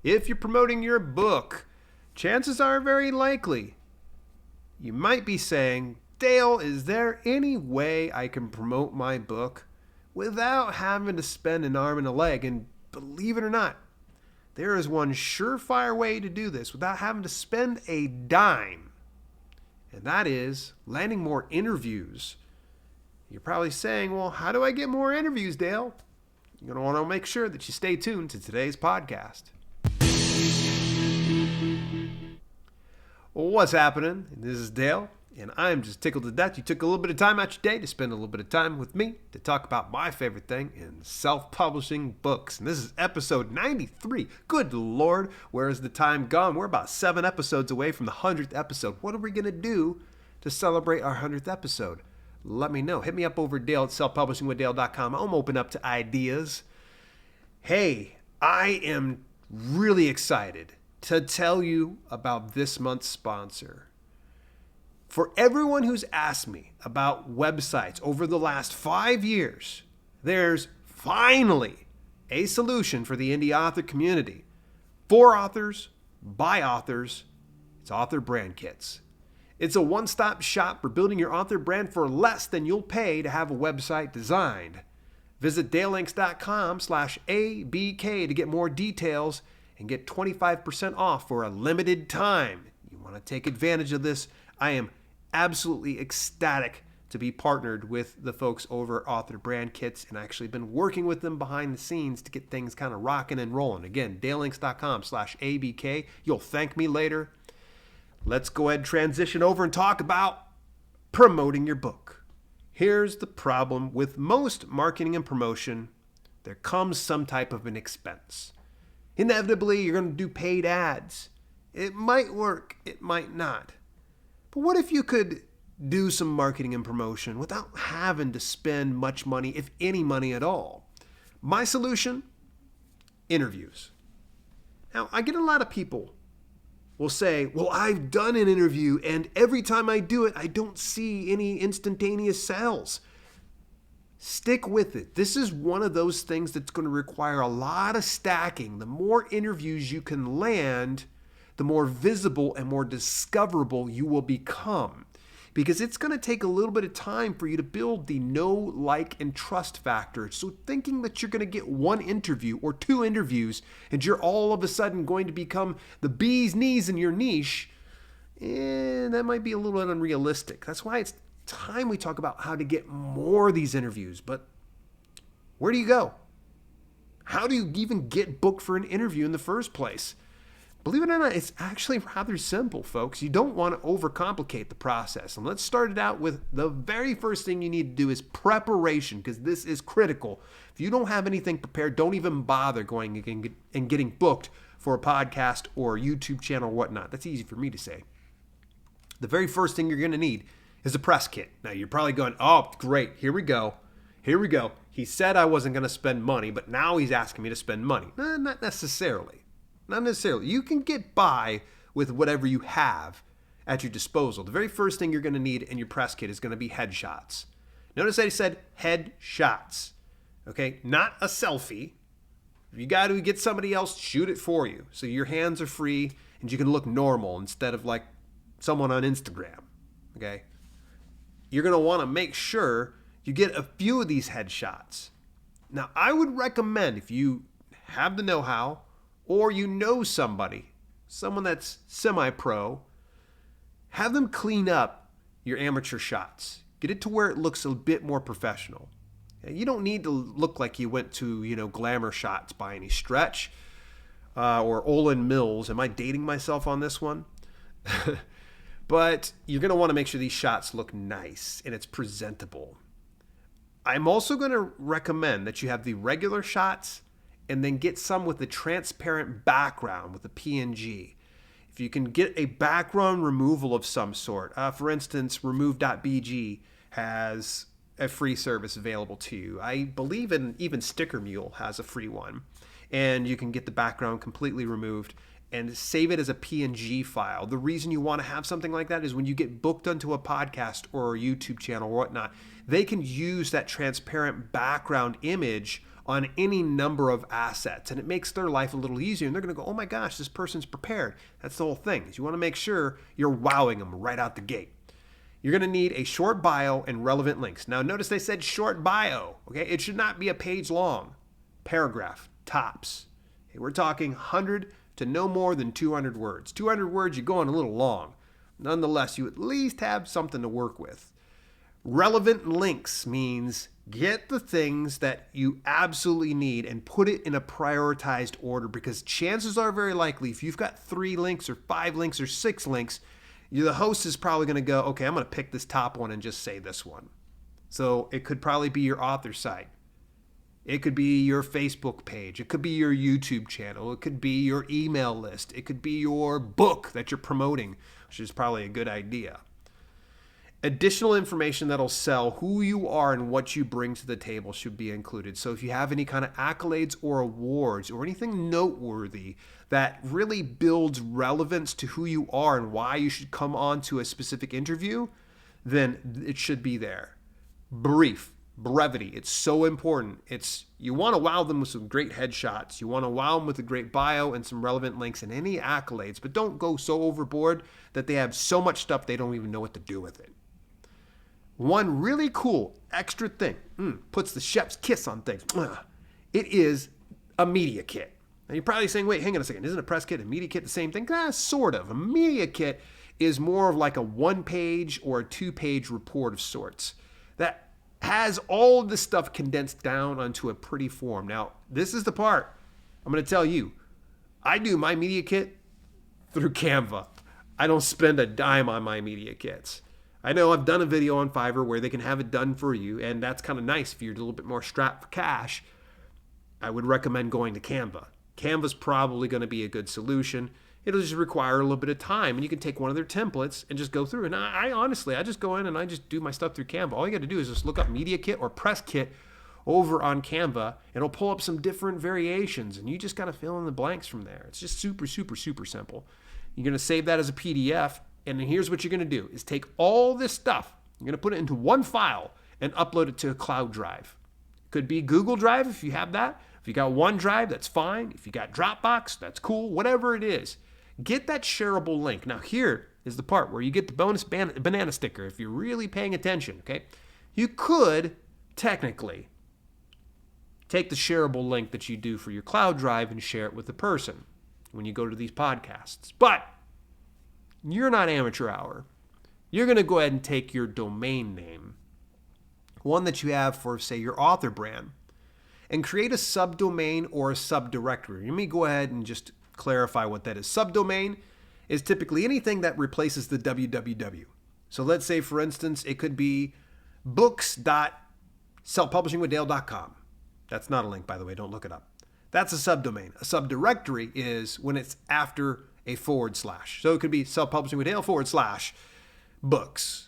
If you're promoting your book, chances are very likely you might be saying, Dale, is there any way I can promote my book without having to spend an arm and a leg? And believe it or not, there is one surefire way to do this without having to spend a dime. And that is landing more interviews. You're probably saying, well, how do I get more interviews, Dale? You're going to want to make sure that you stay tuned to today's podcast. Well, what's happening? This is Dale, and I'm just tickled to death you took a little bit of time out your day to spend a little bit of time with me to talk about my favorite thing in self-publishing books. And this is episode 93. Good Lord, where is the time gone? We're about 7 episodes away from the 100th episode. What are we going to do to celebrate our 100th episode? Let me know. Hit me up over at Dale at selfpublishingwithdale.com. I'm open up to ideas. Hey, I am really excited to tell you about this month's sponsor. For everyone who's asked me about websites over the last 5 years, there's finally a solution for the indie author community. For authors, by authors, it's Author Brand Kits. It's a one-stop shop for building your author brand for less than you'll pay to have a website designed. Visit dalelinks.com/ABK to get more details and get 25% off for a limited time. You want to take advantage of this? I am absolutely ecstatic to be partnered with the folks over at Author Brand Kits and actually been working with them behind the scenes to get things kind of rocking and rolling. Again, dalelinks.com/ABK. You'll thank me later. Let's go ahead and transition over and talk about promoting your book. Here's the problem with most marketing and promotion. There comes some type of an expense. Inevitably, you're going to do paid ads. It might work, it might not. But what if you could do some marketing and promotion without having to spend much money, if any money at all? My solution? Interviews. Now, I get a lot of people will say, well, I've done an interview, and every time I do it, I don't see any instantaneous sales. Stick with it. This is one of those things that's going to require a lot of stacking. The more interviews you can land, the more visible and more discoverable you will become. Because it's going to take a little bit of time for you to build the know, like, and trust factor. So thinking that you're going to get one interview or 2 interviews and you're all of a sudden going to become the bee's knees in your niche, that might be a little bit unrealistic. That's why it's time we talk about how to get more of these interviews. But where do you go? How do you even get booked for an interview in the first place? Believe it or not, it's actually rather simple, folks. You don't want to overcomplicate the process. And let's start it out with the very first thing you need to do is preparation, because this is critical. If you don't have anything prepared, don't even bother going and getting booked for a podcast or a YouTube channel or whatnot. That's easy for me to say. The very first thing you're going to need is a press kit. Now, you're probably going, oh, great, here we go. He said I wasn't going to spend money, but now he's asking me to spend money. Not necessarily. Not necessarily. You can get by with whatever you have at your disposal. The very first thing you're going to need in your press kit is going to be headshots. Notice that he said headshots. Okay? Not a selfie. If you got to get somebody else, shoot it for you. So your hands are free and you can look normal instead of like someone on Instagram. Okay? You're going to want to make sure you get a few of these headshots. Now, I would recommend if you have the know-how, or you know somebody, someone that's semi-pro, have them clean up your amateur shots. Get it to where it looks a bit more professional. You don't need to look like you went to, Glamour Shots by any stretch, or Olin Mills. Am I dating myself on this one? But you're going to want to make sure these shots look nice and it's presentable. I'm also going to recommend that you have the regular shots and then get some with a transparent background with a PNG. If you can get a background removal of some sort, for instance, remove.bg has a free service available to you. I believe even Sticker Mule has a free one. And you can get the background completely removed and save it as a PNG file. The reason you want to have something like that is when you get booked onto a podcast or a YouTube channel or whatnot, they can use that transparent background image on any number of assets, and it makes their life a little easier. And they're going to go, oh my gosh, this person's prepared. That's the whole thing. Is you want to make sure you're wowing them right out the gate. You're going to need a short bio and relevant links. Now, notice they said short bio. Okay, it should not be a page long. Paragraph, tops. Okay, we're talking 100 to no more than 200 words. 200 words, you're going a little long. Nonetheless, you at least have something to work with. Relevant links means get the things that you absolutely need and put it in a prioritized order, because chances are very likely if you've got 3 links or 5 links or 6 links, the host is probably going to go, okay, I'm going to pick this top one and just say this one. So it could probably be your author site. It could be your Facebook page. It could be your YouTube channel. It could be your email list. It could be your book that you're promoting, which is probably a good idea. Additional information that'll sell who you are and what you bring to the table should be included. So if you have any kind of accolades or awards or anything noteworthy that really builds relevance to who you are and why you should come on to a specific interview, then it should be there. Brief, brevity, it's so important. You want to wow them with some great headshots. You want to wow them with a great bio and some relevant links and any accolades, but don't go so overboard that they have so much stuff they don't even know what to do with it. One really cool extra thing, puts the chef's kiss on things. It is a media kit. Now you're probably saying, wait, hang on a second. Isn't a press kit and media kit the same thing? Sort of. A media kit is more of like a 1-page or a 2-page report of sorts that has all of this stuff condensed down onto a pretty form. Now, this is the part I'm going to tell you. I do my media kit through Canva. I don't spend a dime on my media kits. I know I've done a video on Fiverr where they can have it done for you, and that's kind of nice if you're a little bit more strapped for cash. I would recommend going to Canva. Canva's probably going to be a good solution. It'll just require a little bit of time, and you can take one of their templates and just go through. And I honestly just go in and I just do my stuff through Canva. All you got to do is just look up media kit or press kit over on Canva, and it'll pull up some different variations, and you just got to fill in the blanks from there. It's just super, super, super simple. You're going to save that as a PDF. And then here's what you're going to do is take all this stuff, you're going to put it into one file and upload it to a cloud drive. Could be Google Drive if you have that. If you got OneDrive, that's fine. If you got Dropbox, that's cool. Whatever it is, get that shareable link. Now here is the part where you get the bonus banana sticker if you're really paying attention, okay? You could technically take the shareable link that you do for your cloud drive and share it with the person when you go to these podcasts. But you're not amateur hour. You're going to go ahead and take your domain name, one that you have for, say, your author brand, and create a subdomain or a subdirectory. Let me go ahead and just clarify what that is. Subdomain is typically anything that replaces the www. So let's say, for instance, it could be books.selfpublishingwithdale.com. That's not a link, by the way. Don't look it up. That's a subdomain. A subdirectory is when it's after a /. So it could be selfpublishingwithdale /books.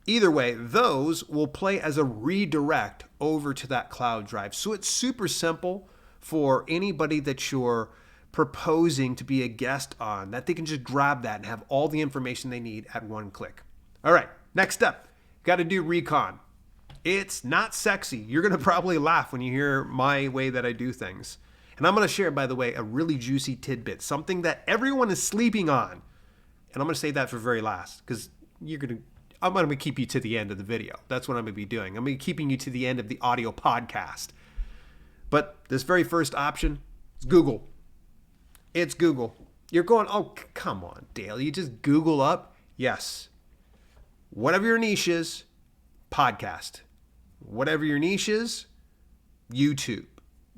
Either way, those will play as a redirect over to that cloud drive. So it's super simple for anybody that you're proposing to be a guest on, that they can just grab that and have all the information they need at one click. All right, next step, got to do recon. It's not sexy. You're going to probably laugh when you hear my way that I do things. And I'm going to share, by the way, a really juicy tidbit, something that everyone is sleeping on. And I'm going to say that for very last, because I'm going to keep you to the end of the video. That's what I'm going to be doing. I'm going to be keeping you to the end of the audio podcast. But this very first option is Google. It's Google. You're going, oh, come on, Dale. You just Google up. Yes. Whatever your niche is, podcast. Whatever your niche is, YouTube.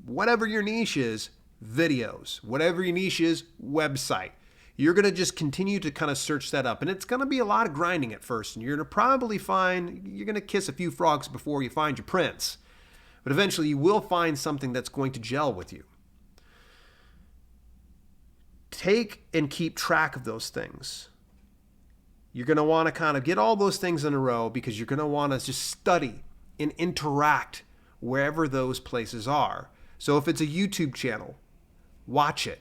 Whatever your niche is, videos. Whatever your niche is, website. You're going to just continue to kind of search that up. And it's going to be a lot of grinding at first. And you're going to probably you're going to kiss a few frogs before you find your prince. But eventually you will find something that's going to gel with you. Take and keep track of those things. You're going to want to kind of get all those things in a row because you're going to want to just study and interact wherever those places are. So if it's a YouTube channel, watch it,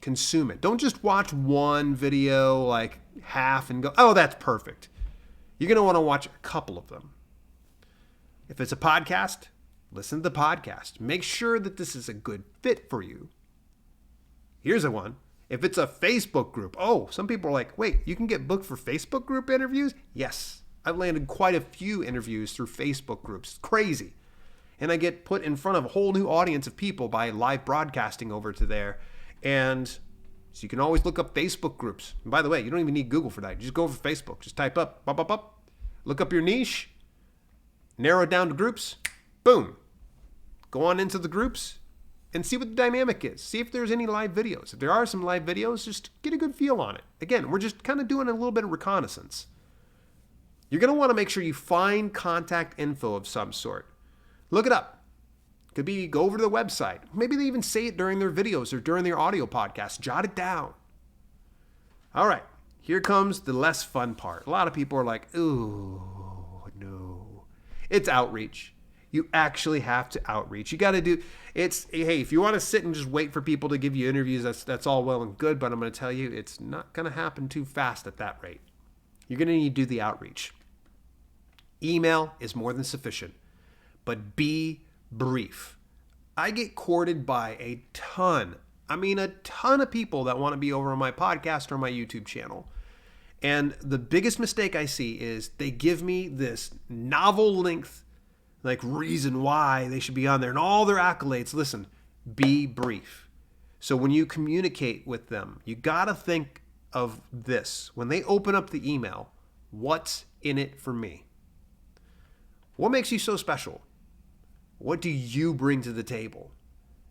consume it. Don't just watch one video, like half, and go, oh, that's perfect. You're going to want to watch a couple of them. If it's a podcast, listen to the podcast. Make sure that this is a good fit for you. Here's a one. If it's a Facebook group, some people are like, wait, you can get booked for Facebook group interviews? Yes. I've landed quite a few interviews through Facebook groups. It's crazy. And I get put in front of a whole new audience of people by live broadcasting over to there. And so you can always look up Facebook groups. And by the way, you don't even need Google for that. You just go over Facebook. Just type up, look up your niche, narrow it down to groups, boom. Go on into the groups and see what the dynamic is. See if there's any live videos. If there are some live videos, just get a good feel on it. Again, we're just kind of doing a little bit of reconnaissance. You're going to want to make sure you find contact info of some sort. Look it up. Could be go over to the website. Maybe they even say it during their videos or during their audio podcast. Jot it down. All right, here comes the less fun part. A lot of people are like, ooh, no. It's outreach. You actually have to outreach. You got to do, hey, if you want to sit and just wait for people to give you interviews, that's all well and good, but I'm going to tell you, it's not going to happen too fast at that rate. You're going to need to do the outreach. Email is more than sufficient, but be brief. I get courted by a ton of people that want to be over on my podcast or my YouTube channel. And the biggest mistake I see is they give me this novel length reason why they should be on there and all their accolades. Listen, be brief. So when you communicate with them, you got to think of this. When they open up the email, what's in it for me? What makes you so special? What do you bring to the table?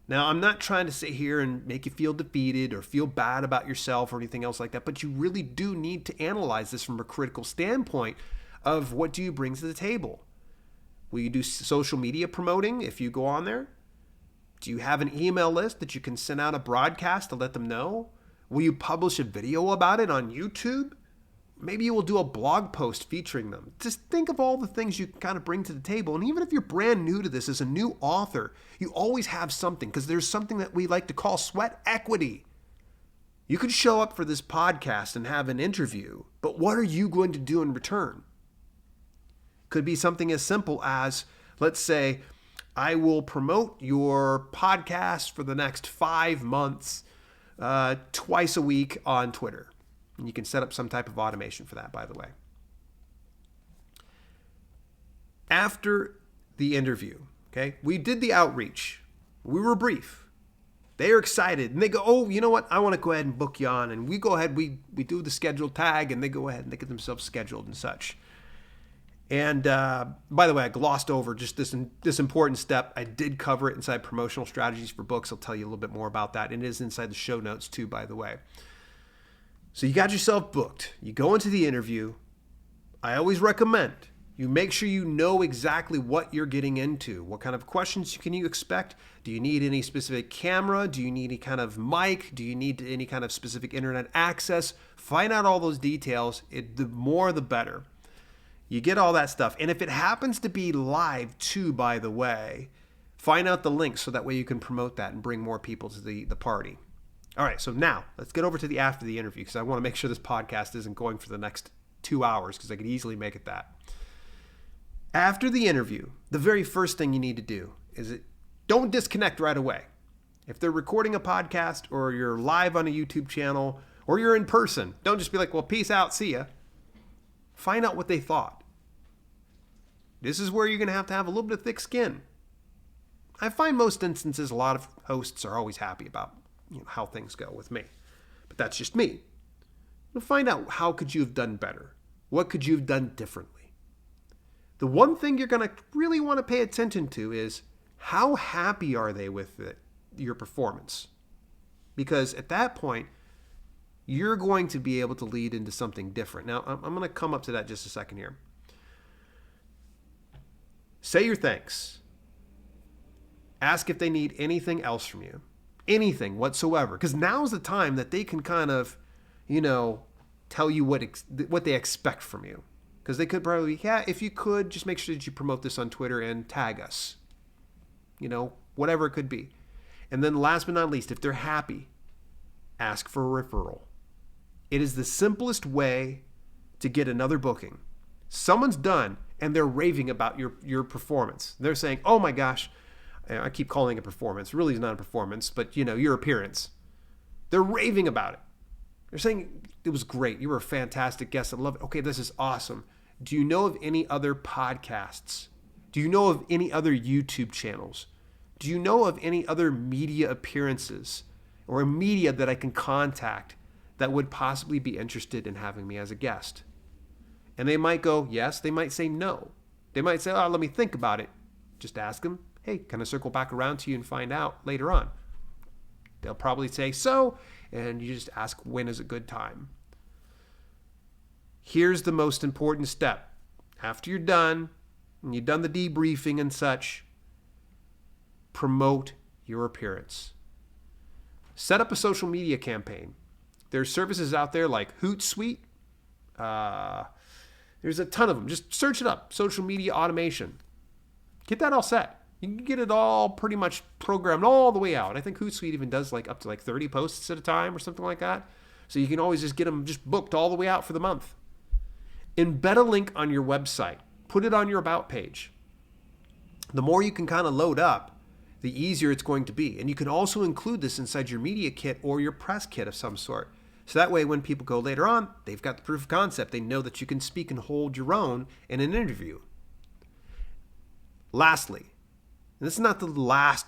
Now, I'm not trying to sit here and make you feel defeated or feel bad about yourself or anything else like that, but you really do need to analyze this from a critical standpoint of what do you bring to the table? Will you do social media promoting if you go on there? Do you have an email list that you can send out a broadcast to let them know? Will you publish a video about it on YouTube? Maybe you will do a blog post featuring them. Just think of all the things you can kind of bring to the table. And even if you're brand new to this as a new author, you always have something because there's something that we like to call sweat equity. You could show up for this podcast and have an interview, but what are you going to do in return? Could be something as simple as, let's say, I will promote your podcast for the next 5 months, twice a week on Twitter. And you can set up some type of automation for that, by the way. After the interview, okay, we did the outreach. We were brief. They are excited. And they go, oh, you know what? I want to go ahead and book you on. And we go ahead, we do the schedule tag, and they go ahead and they get themselves scheduled and such. And by the way, I glossed over just this important step. I did cover it inside Promotional Strategies for Books. I'll tell you a little bit more about that. And it is inside the show notes too, by the way. So you got yourself booked. You go into the interview. I always recommend you make sure you know exactly what you're getting into. What kind of questions can you expect? Do you need any specific camera? Do you need any kind of mic? Do you need any kind of specific internet access? Find out all those details. The more, the better. You get all that stuff. And if it happens to be live too, by the way, find out the link so that way you can promote that and bring more people to the party. All right, so now let's get over to the after the interview because I want to make sure this podcast isn't going for the next 2 hours because I could easily make it that. After the interview, the very first thing you need to do is don't disconnect right away. If they're recording a podcast or you're live on a YouTube channel or you're in person, don't just be like, well, peace out, see ya. Find out what they thought. This is where you're going to have a little bit of thick skin. I find most instances a lot of hosts are always happy about how things go with me. But that's just me. You'll find out how could you have done better? What could you have done differently? The one thing you're going to really want to pay attention to is how happy are they with your performance? Because at that point, you're going to be able to lead into something different. Now, I'm going to come up to that just a second here. Say your thanks. Ask if they need anything else from you. Anything whatsoever. Because now's the time that they can kind of, tell you what they expect from you. Because they could probably, if you could, just make sure that you promote this on Twitter and tag us. Whatever it could be. And then last but not least, if they're happy, ask for a referral. It is the simplest way to get another booking. Someone's done and they're raving about your performance. They're saying, oh my gosh, I keep calling it performance. Really it's not a performance, but your appearance. They're raving about it. They're saying it was great. You were a fantastic guest. I love it. Okay, this is awesome. Do you know of any other podcasts? Do you know of any other YouTube channels? Do you know of any other media appearances or media that I can contact that would possibly be interested in having me as a guest? And they might go, yes. They might say no. They might say, oh, let me think about it. Just ask them, hey, can I circle back around to you and find out later on? They'll probably say so, and you just ask when is a good time. Here's the most important step. After you're done, and you've done the debriefing and such, promote your appearance. Set up a social media campaign. There's services out there like Hootsuite. There's a ton of them. Just search it up. Social media automation. Get that all set. You can get it all pretty much programmed all the way out. I think Hootsuite even does up to 30 posts at a time or something like that. So you can always just get them just booked all the way out for the month. Embed a link on your website. Put it on your About page. The more you can kind of load up, the easier it's going to be. And you can also include this inside your media kit or your press kit of some sort. So that way when people go later on, they've got the proof of concept. They know that you can speak and hold your own in an interview. Lastly, and this is not the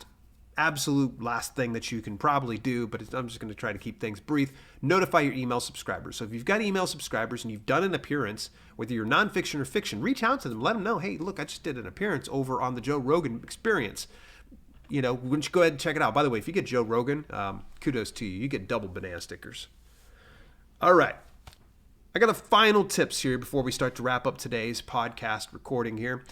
absolute last thing that you can probably do, but I'm just going to try to keep things brief. Notify your email subscribers. So if you've got email subscribers and you've done an appearance, whether you're nonfiction or fiction, reach out to them. Let them know, hey, look, I just did an appearance over on the Joe Rogan Experience. Why don't you go ahead and check it out? By the way, if you get Joe Rogan, kudos to you. You get double banana stickers. All right. I got a final tips here before we start to wrap up today's podcast recording here.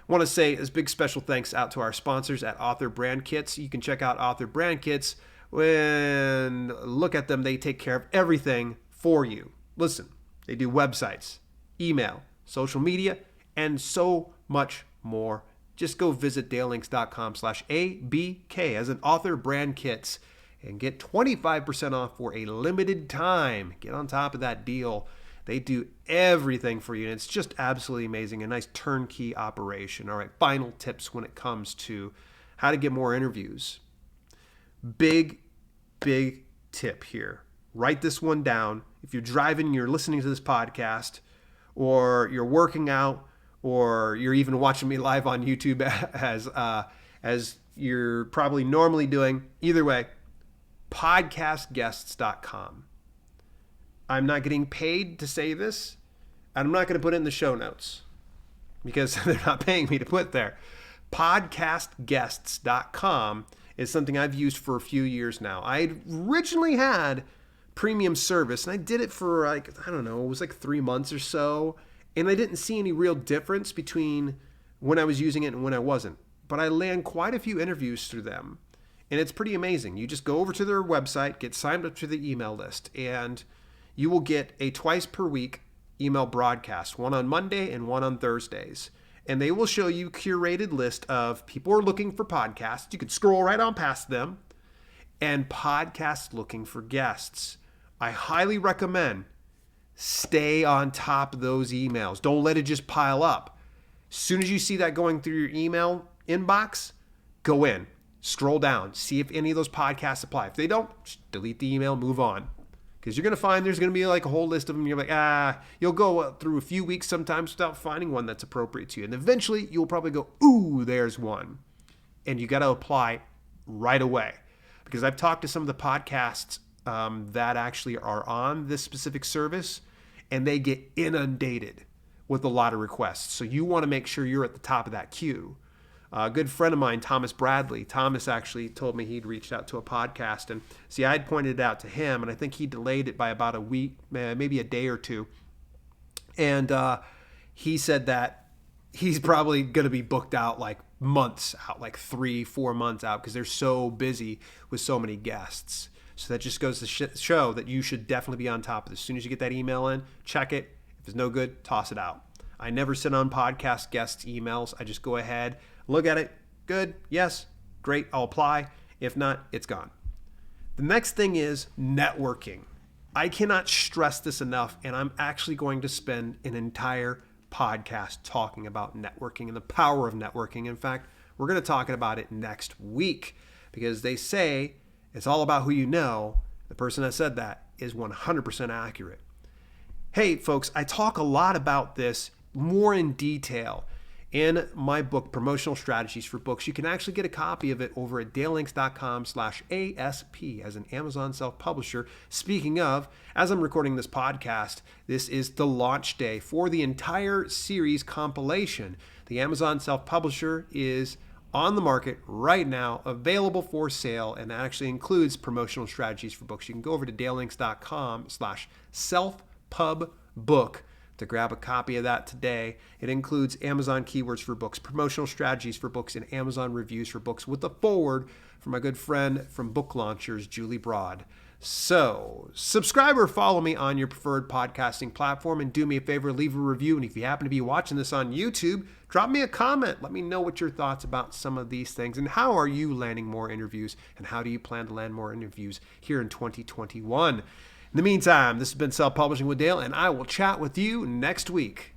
I want to say a big special thanks out to our sponsors at Author Brand Kits. You can check out Author Brand Kits. When look at them, they take care of everything for you. Listen, they do websites, email, social media, and so much more. Just go visit dalelinks.com/ABK as an Author Brand Kits and get 25% off for a limited time. Get on top of that deal. They do everything for you, and it's just absolutely amazing. A nice turnkey operation. All right, final tips when it comes to how to get more interviews. Big tip here. Write this one down. If you're driving, you're listening to this podcast, or you're working out, or you're even watching me live on YouTube as you're probably normally doing. Either way, podcastguests.com. I'm not getting paid to say this, and I'm not going to put it in the show notes because they're not paying me to put there. Podcastguests.com is something I've used for a few years now. I originally had premium service, and I did it for it was 3 months or so, and I didn't see any real difference between when I was using it and when I wasn't. But I land quite a few interviews through them, and it's pretty amazing. You just go over to their website, get signed up to the email list, and you will get a twice per week email broadcast, one on Monday and one on Thursdays. And they will show you a curated list of people who are looking for podcasts. You can scroll right on past them. And podcasts looking for guests. I highly recommend stay on top of those emails. Don't let it just pile up. As soon as you see that going through your email inbox, go in, scroll down, see if any of those podcasts apply. If they don't, just delete the email, move on. Because you're going to find there's going to be a whole list of them. You're like, you'll go through a few weeks sometimes without finding one that's appropriate to you. And eventually you'll probably go, ooh, there's one. And you got to apply right away. Because I've talked to some of the podcasts that actually are on this specific service, and they get inundated with a lot of requests. So you want to make sure you're at the top of that queue. A good friend of mine, Thomas Bradley, Thomas actually told me he'd reached out to a podcast. And see, I'd pointed it out to him, and I think he delayed it by about a week, maybe a day or two. And he said that he's probably going to be booked out months out, 3-4 months out, because they're so busy with so many guests. So that just goes to show that you should definitely be on top of this. As soon as you get that email in, check it. If it's no good, toss it out. I never sit on podcast guests' emails. I just go ahead, look at it. Good. Yes. Great. I'll apply. If not, it's gone. The next thing is networking. I cannot stress this enough, and I'm actually going to spend an entire podcast talking about networking and the power of networking. In fact, we're going to talk about it next week because they say it's all about who you know. The person that said that is 100% accurate. Hey, folks, I talk a lot about this more in detail in my book, Promotional Strategies for Books. You can actually get a copy of it over at dalelinks.com/ASP as an Amazon self-publisher. Speaking of, as I'm recording this podcast, this is the launch day for the entire series compilation. The Amazon self-publisher is on the market right now, available for sale, and that actually includes Promotional Strategies for Books. You can go over to dalelinks.com/selfpubbook to grab a copy of that today. It includes Amazon keywords for books, promotional strategies for books, and Amazon reviews for books with a foreword from my good friend from Book Launchers, Julie Broad. So subscribe or follow me on your preferred podcasting platform, and do me a favor, leave a review. And if you happen to be watching this on YouTube, drop me a comment. Let me know what your thoughts about some of these things, and how are you landing more interviews, and how do you plan to land more interviews here in 2021. In the meantime, this has been Self-Publishing with Dale, and I will chat with you next week.